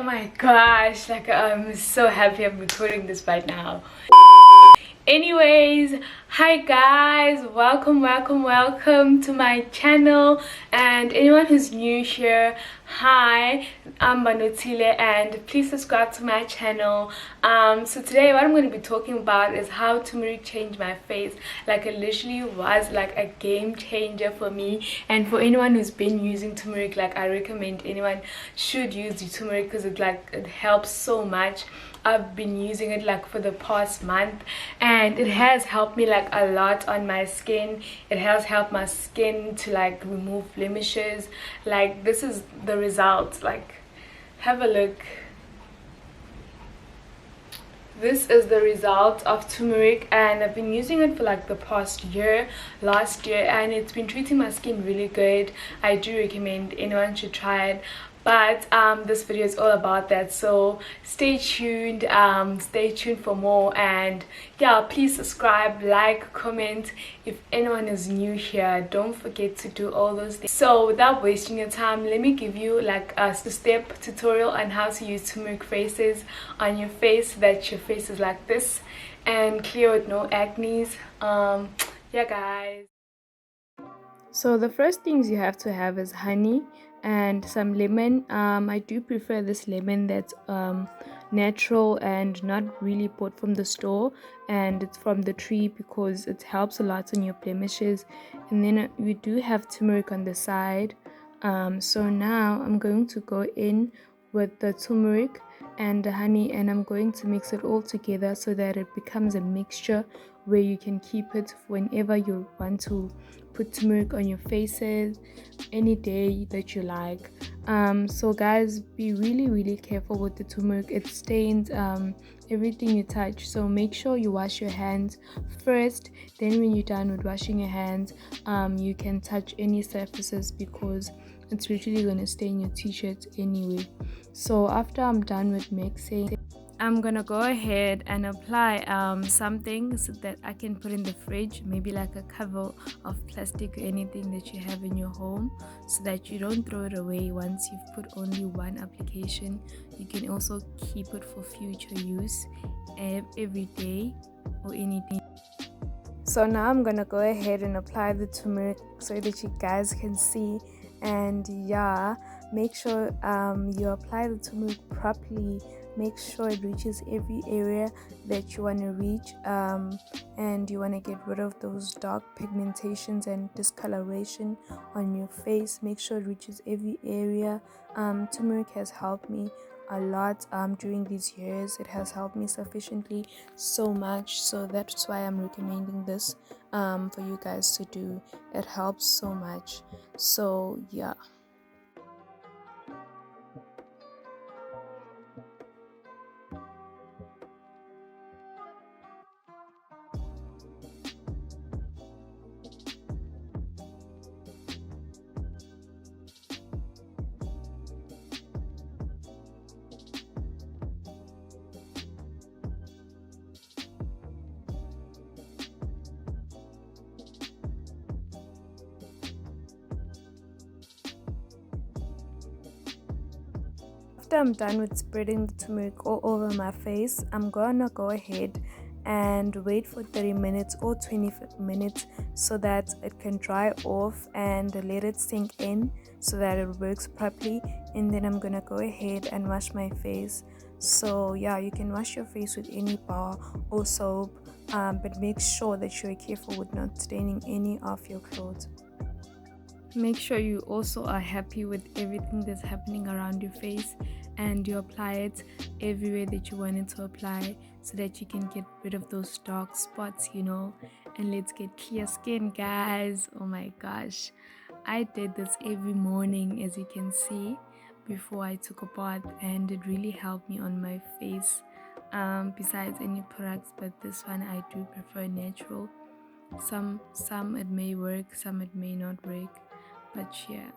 Oh my gosh, like I'm so happy I'm recording this right now. Anyways, hi guys, welcome to my channel. And anyone who's new here, hi, I'm Banotile and please subscribe to my channel. So today what I'm going to be talking about is how turmeric changed my face. Like it literally was like a game changer for me, and for anyone who's been using turmeric, like I recommend anyone should use the turmeric because it helps so much. I've been using it like for the past month and it has helped me like a lot on my skin. It has helped my skin to like remove blemishes. Like this is the results. Like have a look. This is the result of turmeric, and I've been using it for like the past year, last year, and it's been treating my skin really good. I do recommend anyone should try it, but this video is all about that, so stay tuned for more. And yeah, please subscribe, like, comment. If anyone is new here, don't forget to do all those things. So without wasting your time, let me give you like a step tutorial on how to use turmeric faces on your face so that your face is like this and clear with no acne. Yeah guys, so the first things you have to have is honey and some lemon. I do prefer this lemon that's natural and not really bought from the store, and it's from the tree because it helps a lot on your blemishes. And then we do have turmeric on the side. So now I'm going to go in with the turmeric and the honey, and I'm going to mix it all together so that it becomes a mixture where you can keep it whenever you want to put turmeric on your faces any day that you like. So guys, be really careful with the turmeric. It stains everything you touch, so make sure you wash your hands first. Then when you're done with washing your hands, you can touch any surfaces because it's literally going to stain your t-shirt anyway. So after I'm done with mixing, I'm gonna go ahead and apply something so that I can put in the fridge, maybe like a cover of plastic or anything that you have in your home, so that you don't throw it away once you've put only one application. You can also keep it for future use every day or anything. So now I'm gonna go ahead and apply the turmeric so that you guys can see. And yeah, make sure you apply the turmeric properly. Make sure it reaches every area that you want to reach, and you want to get rid of those dark pigmentations and discoloration on your face. Make sure it reaches every area. Turmeric has helped me a lot during these years. It has helped me sufficiently so much, so that's why I'm recommending this for you guys to do. It helps so much. So yeah. After I'm done with spreading the turmeric all over my face, I'm gonna go ahead and wait for 30 minutes or 20 minutes so that it can dry off, and let it sink in so that it works properly. And then I'm gonna go ahead and wash my face. So yeah, you can wash your face with any bar or soap, but make sure that you're careful with not staining any of your clothes. Make sure you also are happy with everything that's happening around your face, and you apply it everywhere that you want it to apply so that you can get rid of those dark spots, and let's get clear skin, guys. Oh my gosh, I did this every morning, as you can see, before I took a bath, and it really helped me on my face, besides any products. But this one I do prefer natural. Some it may work, some it may not work, but yeah.